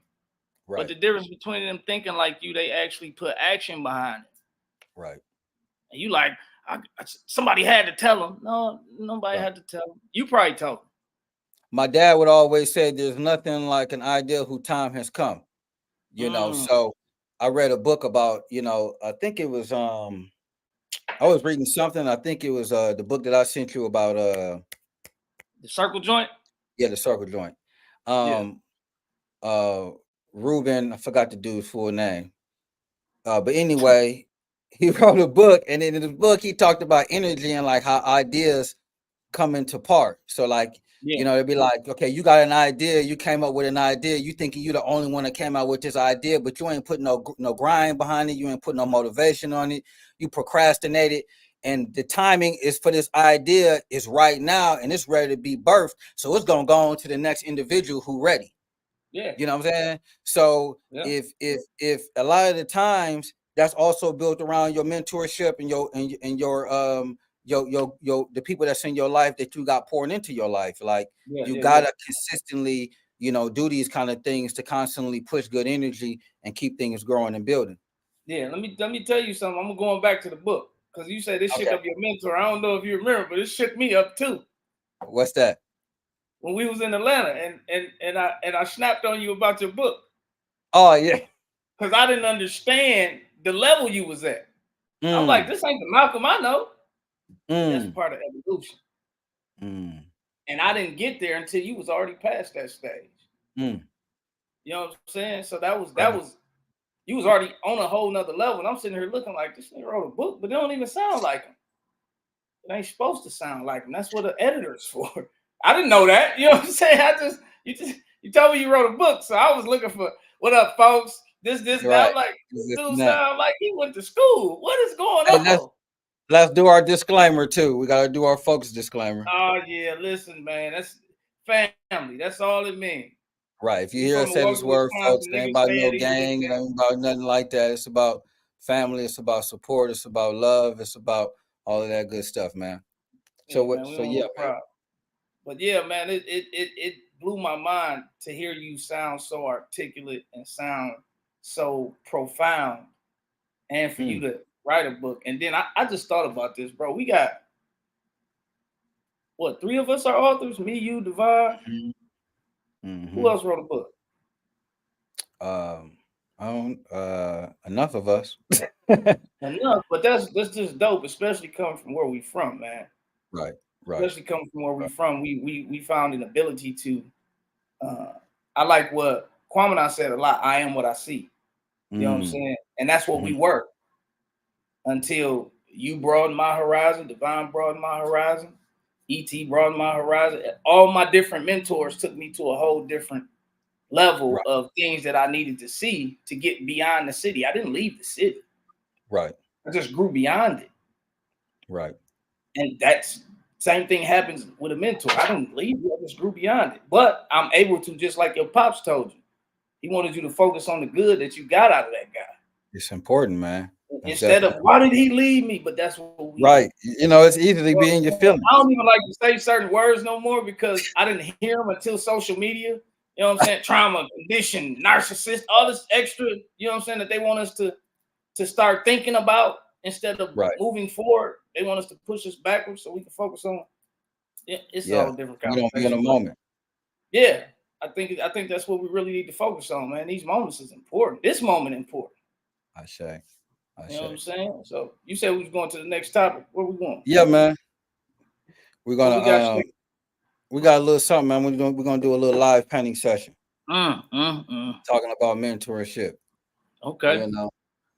[SPEAKER 2] Right.
[SPEAKER 1] But the difference between them thinking like you, they actually put action behind it.
[SPEAKER 2] Right.
[SPEAKER 1] And you like, somebody had to tell them. No, nobody had to tell them. You probably told them.
[SPEAKER 2] My dad would always say, there's nothing like an idea whose time has come. You know, so I read a book about, you know, I think it was I was reading something. I think it was the book that I sent you about
[SPEAKER 1] the circle joint.
[SPEAKER 2] Yeah, the circle joint. Ruben, I forgot the dude's full name. But anyway, he wrote a book, and in the book he talked about energy and like how ideas come into part. So like, you know, it'd be like, okay, you got an idea, you came up with an idea, you thinking you're the only one that came out with this idea, but you ain't putting no grind behind it, you ain't putting no motivation on it, you procrastinated, and the timing is for this idea is right now, and it's ready to be birthed, so it's gonna go on to the next individual who ready.
[SPEAKER 1] Yeah,
[SPEAKER 2] you know what I'm saying? So if a lot of the times that's also built around your mentorship and your the people that's in your life that you got pouring into your life. Like you gotta consistently, you know, do these kind of things to constantly push good energy and keep things growing and building.
[SPEAKER 1] Yeah, let me tell you something. I'm going back to the book because you said this shook up your mentor. I don't know if you remember, but it shook me up too.
[SPEAKER 2] What's that?
[SPEAKER 1] When we was in Atlanta, and I snapped on you about your book.
[SPEAKER 2] Oh yeah,
[SPEAKER 1] because I didn't understand the level you was at. I'm like, this ain't the Malcolm I know. That's part of evolution. And I didn't get there until you was already past that stage. You know what I'm saying? So that was you was already on a whole nother level. And I'm sitting here looking like this nigga wrote a book, but it don't even sound like him. It ain't supposed to sound like him. That's what the editor's for. I didn't know that. You know what I'm saying? You told me you wrote a book, so I was looking for what up, folks. This, that. I'm like, this dude sound like he went to school. What is going on?
[SPEAKER 2] Let's do our disclaimer too. We gotta do our folks disclaimer.
[SPEAKER 1] Oh yeah, listen, man. That's family. That's all it means.
[SPEAKER 2] Right. If you hear us say this word, folks, it ain't about no gang, it ain't about nothing like that. It's about family, it's about support, it's about love, it's about all of that good stuff, man. So what? So yeah,
[SPEAKER 1] but yeah, man, it blew my mind to hear you sound so articulate and sound so profound, and for you to write a book. And then I just thought about this, bro. We got what, 3 of us are authors? Me, you, Devon. Who else wrote a book?
[SPEAKER 2] Enough of us.
[SPEAKER 1] Enough, but that's just dope, especially coming from where we from, man.
[SPEAKER 2] Right.
[SPEAKER 1] Especially coming from where we from, we found an ability to. I like what Kwame and I said a lot. I am what I see. You know what I'm saying? And that's what we were until you broadened my horizon, Divine broadened my horizon, A.R.T broadened my horizon. All my different mentors took me to a whole different level of things that I needed to see to get beyond the city. I didn't leave the city.
[SPEAKER 2] Right.
[SPEAKER 1] I just grew beyond it.
[SPEAKER 2] Right.
[SPEAKER 1] And that's same thing happens with a mentor. I didn't leave you, I just grew beyond it. But I'm able to, just like your pops told you. He wanted you to focus on the good that you got out of that guy.
[SPEAKER 2] It's important, man.
[SPEAKER 1] Instead of why did he leave me? But that's what we
[SPEAKER 2] do. You know, it's easy to be in your feelings.
[SPEAKER 1] I don't even like to say certain words no more because I didn't hear them until social media. You know what I'm saying? Trauma, condition, narcissist, all this extra, you know what I'm saying, that they want us to start thinking about instead of moving forward. They want us to push us backwards so we can focus on it's all different kind
[SPEAKER 2] of don't be in a moment.
[SPEAKER 1] Yeah. I think that's what we really need to focus on, man. These moments is important. This moment important.
[SPEAKER 2] I say.
[SPEAKER 1] You know what I'm saying? So you said we was going to the next topic. Where we going?
[SPEAKER 2] Yeah, man. We're gonna we got a little something, man. We're gonna do a little live painting session. Talking about mentorship.
[SPEAKER 1] Okay.
[SPEAKER 2] You know.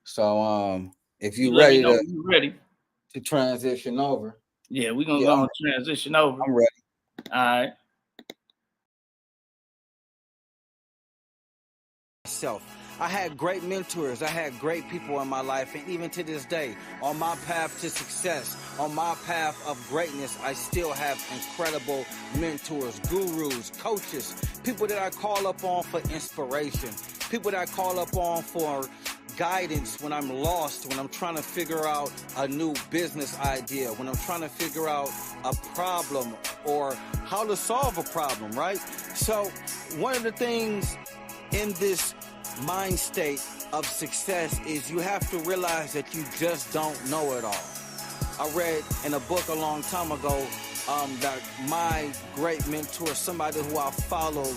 [SPEAKER 2] So if you're ready to transition over.
[SPEAKER 1] Yeah, we're gonna go and transition over.
[SPEAKER 2] I'm ready.
[SPEAKER 1] All right.
[SPEAKER 4] I had great mentors. I had great people in my life. And even to this day, on my path to success, on my path of greatness, I still have incredible mentors, gurus, coaches, people that I call up on for inspiration, people that I call up on for guidance when I'm lost, when I'm trying to figure out a new business idea, when I'm trying to figure out a problem or how to solve a problem, right? So one of the things in this mind state of success is you have to realize that you just don't know it all. I read in a book a long time ago that my great mentor, somebody who I followed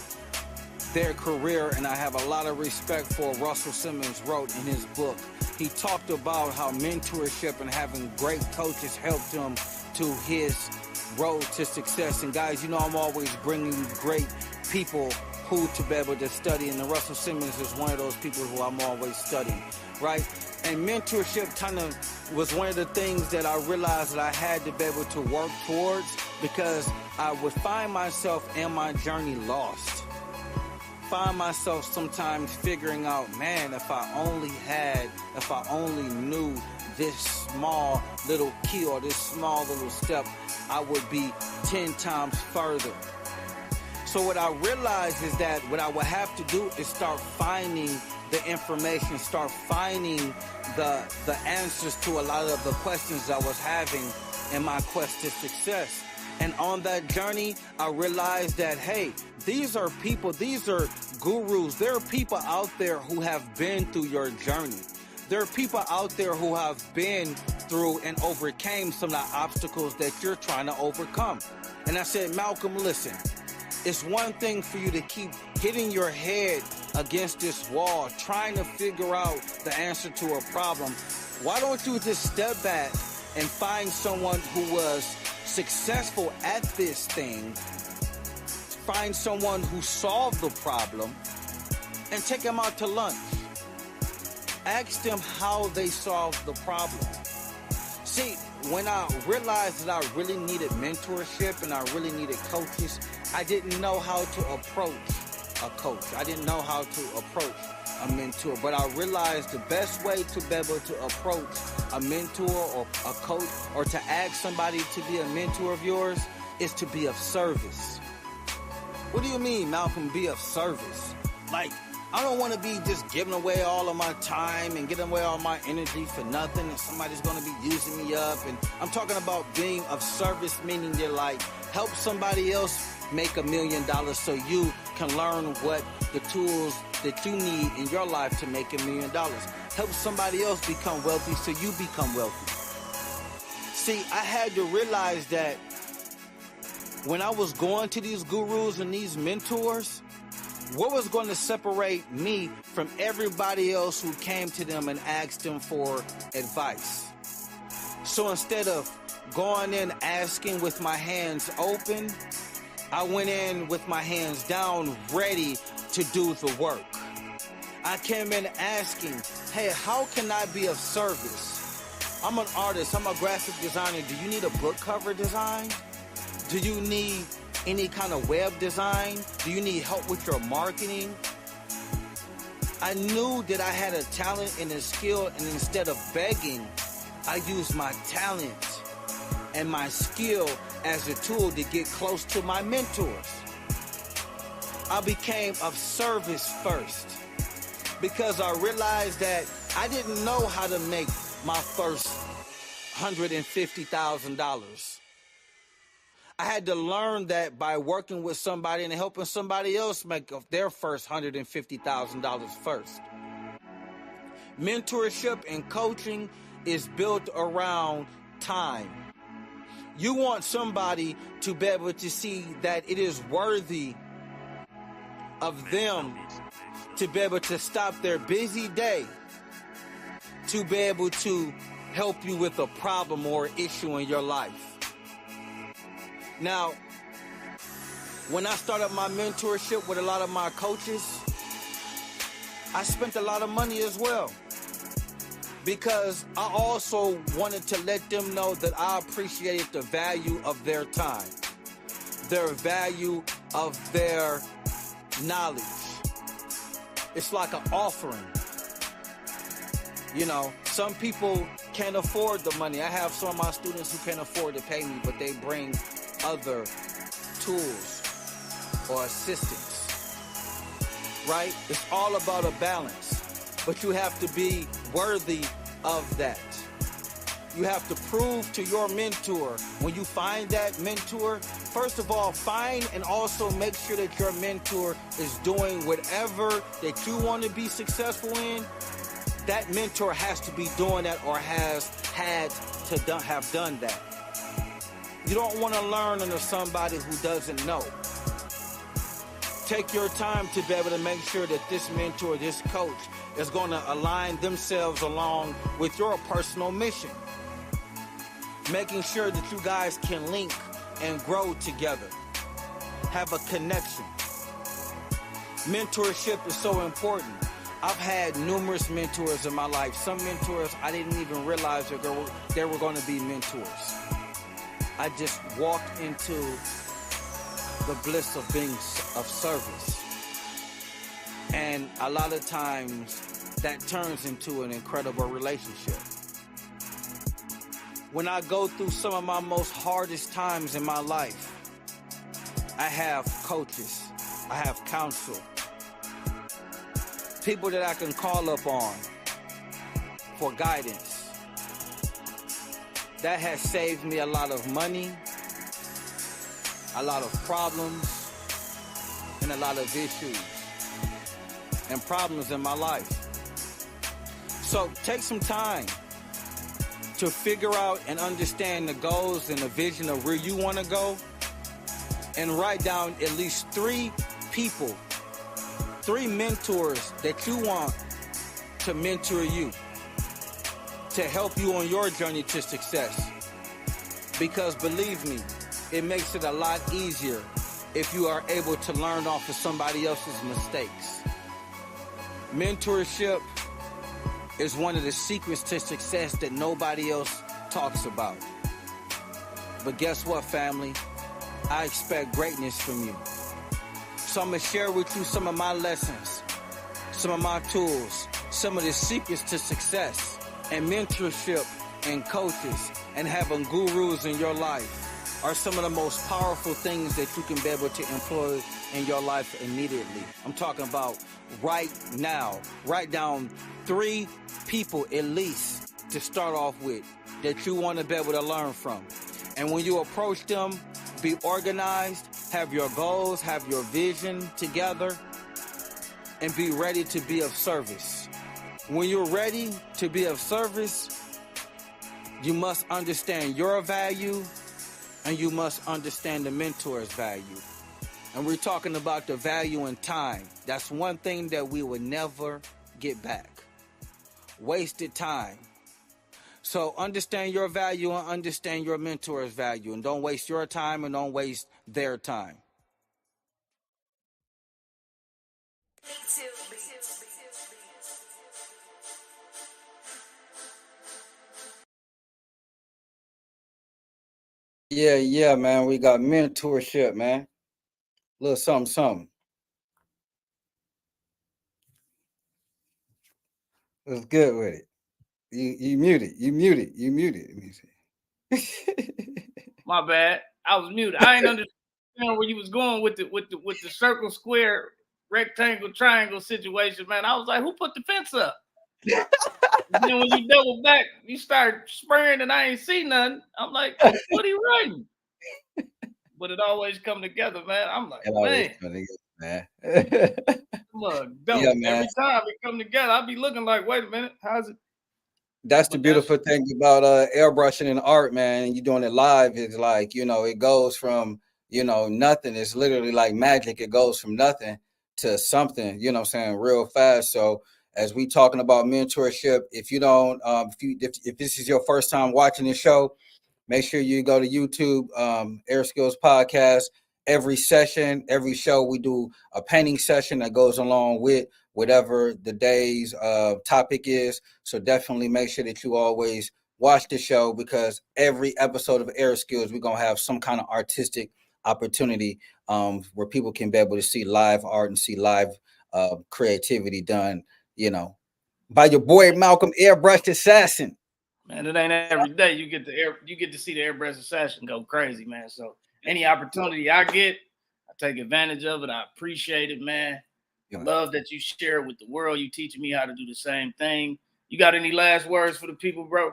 [SPEAKER 4] their career and I have a lot of respect for, Russell Simmons, wrote in his book. He talked about how mentorship and having great coaches helped him to his road to success. And guys, you know I'm always bringing you great people who to be able to study, and Russell Simmons is one of those people who I'm always studying, right? And mentorship kind of was one of the things that I realized that I had to be able to work towards, because I would find myself in my journey lost. Find myself sometimes figuring out, man, if I only knew this small little key or this small little step, I would be 10 times further. So what I realized is that what I would have to do is start finding the information, start finding the answers to a lot of the questions I was having in my quest to success. And on that journey, I realized that, hey, these are people, these are gurus. There are people out there who have been through your journey. There are people out there who have been through and overcame some of the obstacles that you're trying to overcome. And I said, Malcolm, listen, it's one thing for you to keep hitting your head against this wall, trying to figure out the answer to a problem. Why don't you just step back and find someone who was successful at this thing, find someone who solved the problem, and take them out to lunch. Ask them how they solved the problem. See, when I realized that I really needed mentorship and I really needed coaches, I didn't know how to approach a coach. I didn't know how to approach a mentor, but I realized the best way to be able to approach a mentor or a coach or to ask somebody to be a mentor of yours is to be of service. What do you mean, Malcolm, be of service? Like, I don't want to be just giving away all of my time and giving away all my energy for nothing and somebody's going to be using me up. And I'm talking about being of service, meaning you're like, help somebody else make $1 million so you can learn what the tools that you need in your life to make $1 million. Help somebody else become wealthy so you become wealthy. See, I had to realize that when I was going to these gurus and these mentors, what was going to separate me from everybody else who came to them and asked them for advice? So instead of going in asking with my hands open, I went in with my hands down, ready to do the work. I came in asking, hey, how can I be of service? I'm an artist, I'm a graphic designer. Do you need a book cover design? Do you need any kind of web design? Do you need help with your marketing? I knew that I had a talent and a skill, and instead of begging, I used my talent and my skill as a tool to get close to my mentors. I became of service first because I realized that I didn't know how to make my first $150,000. I had to learn that by working with somebody and helping somebody else make their first $150,000 first. Mentorship and coaching is built around time. You want somebody to be able to see that it is worthy of them to be able to stop their busy day to be able to help you with a problem or issue in your life. Now, when I started my mentorship with a lot of my coaches, I spent a lot of money as well, because I also wanted to let them know that I appreciated the value of their time, their value of their knowledge. It's like an offering. You know, some people can't afford the money. I have some of my students who can't afford to pay me, but they bring other tools or assistance, right? It's all about a balance, but you have to be worthy of that. You have to prove to your mentor, when you find that mentor, first of all, find and also make sure that your mentor is doing whatever that you want to be successful in. That mentor has to be doing that or has had to have done that. You don't want to learn under somebody who doesn't know. Take your time to be able to make sure that this mentor, this coach, is going to align themselves along with your personal mission. Making sure that you guys can link and grow together. Have a connection. Mentorship is so important. I've had numerous mentors in my life. Some mentors I didn't even realize that they were going to be mentors. I just walked into the bliss of being of service. And a lot of times that turns into an incredible relationship. When I go through some of my most hardest times in my life, I have coaches, I have counsel, people that I can call up on for guidance. That has saved me a lot of money, a lot of problems, and a lot of issues and problems in my life. So take some time to figure out and understand the goals and the vision of where you want to go, and write down at least 3 people, 3 mentors that you want to mentor you, to help you on your journey to success. Because believe me, it makes it a lot easier if you are able to learn off of somebody else's mistakes. Mentorship is one of the secrets to success that nobody else talks about. But guess what, family? I expect greatness from you. So I'm going to share with you some of my lessons, some of my tools, some of the secrets to success and mentorship and coaches and having gurus in your life are some of the most powerful things that you can be able to employ in your life immediately. I'm talking about right now. Write down 3 people at least to start off with that you want to be able to learn from. And when you approach them, be organized, have your goals, have your vision together, and be ready to be of service. When you're ready to be of service, you must understand your value and you must understand the mentor's value. And we're talking about the value in time. That's one thing that we will never get back. Wasted time. So understand your value and understand your mentor's value. And don't waste your time and don't waste their time.
[SPEAKER 2] Yeah, man. We got mentorship, man. Little something. What's good with it? You muted. Let me see.
[SPEAKER 1] My bad. I was muted. I ain't understand where you was going with the circle, square, rectangle, triangle situation, man. I was like, who put the fence up? And then when you double back, you start spraying and I ain't see nothing. I'm like, what are you writing? But it always come together, man. I'm like, man. Look, dope.
[SPEAKER 2] Yeah, man.
[SPEAKER 1] Every time it come together, I'll be looking like, wait a minute, how's it?
[SPEAKER 2] That's the beautiful thing about airbrushing and art, man. You doing it live. It's like, it goes from, nothing. It's literally like magic. It goes from nothing to something, real fast. So as we talking about mentorship, if you don't, if this is your first time watching the show, make sure you go to YouTube, AirSkillz podcast. Every session, every show, we do a painting session that goes along with whatever the day's topic is. So definitely make sure that you always watch the show, because every episode of AirSkillz, we're going to have some kind of artistic opportunity where people can be able to see live art and see live creativity done, by your boy Malcolm Airbrush Assassin.
[SPEAKER 1] Man, it ain't every day you get to see the Airbrush Assassin go crazy, man. So any opportunity I get, I take advantage of it. I appreciate it, man. Love that you share it with the world. You teaching me how to do the same thing. You got any last words for the people, bro?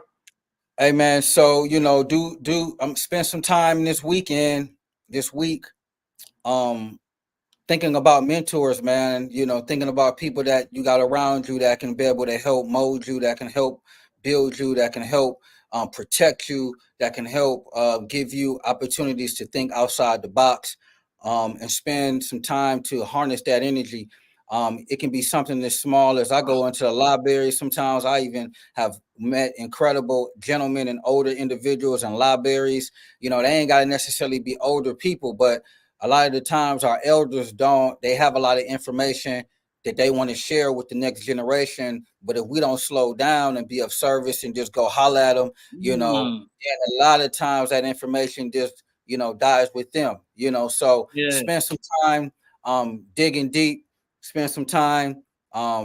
[SPEAKER 2] Hey, man. So, do spend some time this weekend, this week, thinking about mentors, man, thinking about people that you got around you that can be able to help mold you, that can help build you, that can help protect you, that can help give you opportunities to think outside the box, and spend some time to harness that energy. It can be something as small as I go into the library. Sometimes I even have met incredible gentlemen and older individuals in libraries. They ain't got to necessarily be older people, but a lot of the times our elders they have a lot of information that they want to share with the next generation. But if we don't slow down and be of service and just go holler at them, then a lot of times that information just, dies with them, so spend some time digging deep, spend some time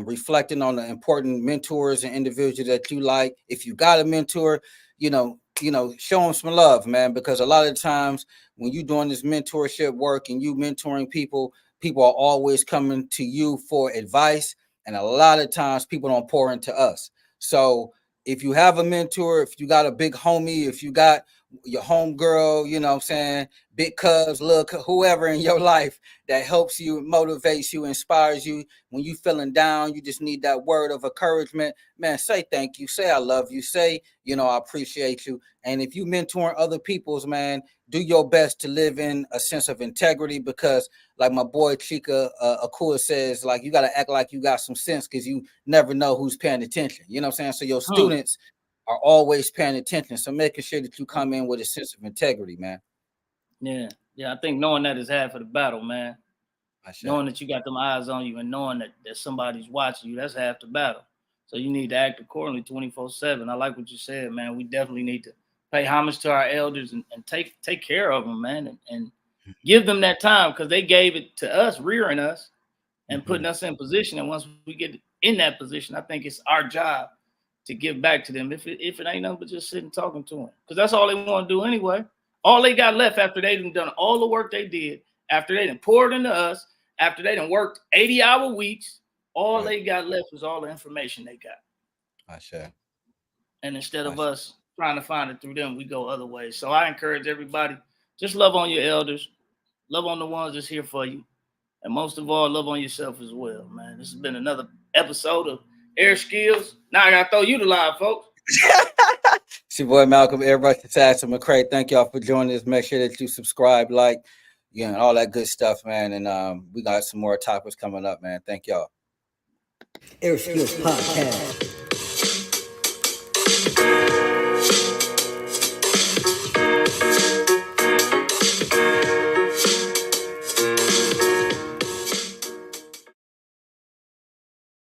[SPEAKER 2] reflecting on the important mentors and individuals that you like. If you got a mentor, show them some love, man, because a lot of times when you're doing this mentorship work and you mentoring people are always coming to you for advice. And a lot of times people don't pour into us. So if you have a mentor, if you got a big homie, if you got your homegirl, what I'm saying, big cuz, look, whoever in your life that helps you, motivates you, inspires you, when you feeling down, you just need that word of encouragement, man, say thank you, say I love you, say, I appreciate you. And if you mentoring other people's, man, do your best to live in a sense of integrity, because like my boy Chika Akua says, like, you got to act like you got some sense, because you never know who's paying attention. You know what I'm saying? So your students are always paying attention. So making sure that you come in with a sense of integrity, man.
[SPEAKER 1] Yeah. I think knowing that is half of the battle, man. Knowing that you got them eyes on you and knowing that somebody's watching you, that's half the battle. So you need to act accordingly 24/7. I like what you said, man. We definitely need to pay homage to our elders and take care of them, man, and give them that time, because they gave it to us, rearing us and putting us in position. And once we get in that position, I think it's our job to give back to them. If it ain't nothing but just sitting talking to them, because that's all they want to do anyway. All they got left after they done all the work they did, after they done poured into us, after they done worked 80-hour weeks, all they got left was all the information they got.
[SPEAKER 2] I share.
[SPEAKER 1] And instead of us trying to find it through them, we go other ways. So I encourage everybody, just love on your elders, love on the ones that's here for you, and most of all, love on yourself as well, man. This has been another episode of AirSkillz. Now I gotta throw you the line, folks.
[SPEAKER 2] It's your boy Malcolm, everybody. Assassin McCray. Thank y'all for joining us. Make sure that you subscribe, like, and all that good stuff, man. And we got some more topics coming up, man. Thank y'all.
[SPEAKER 3] AirSkillz Podcast.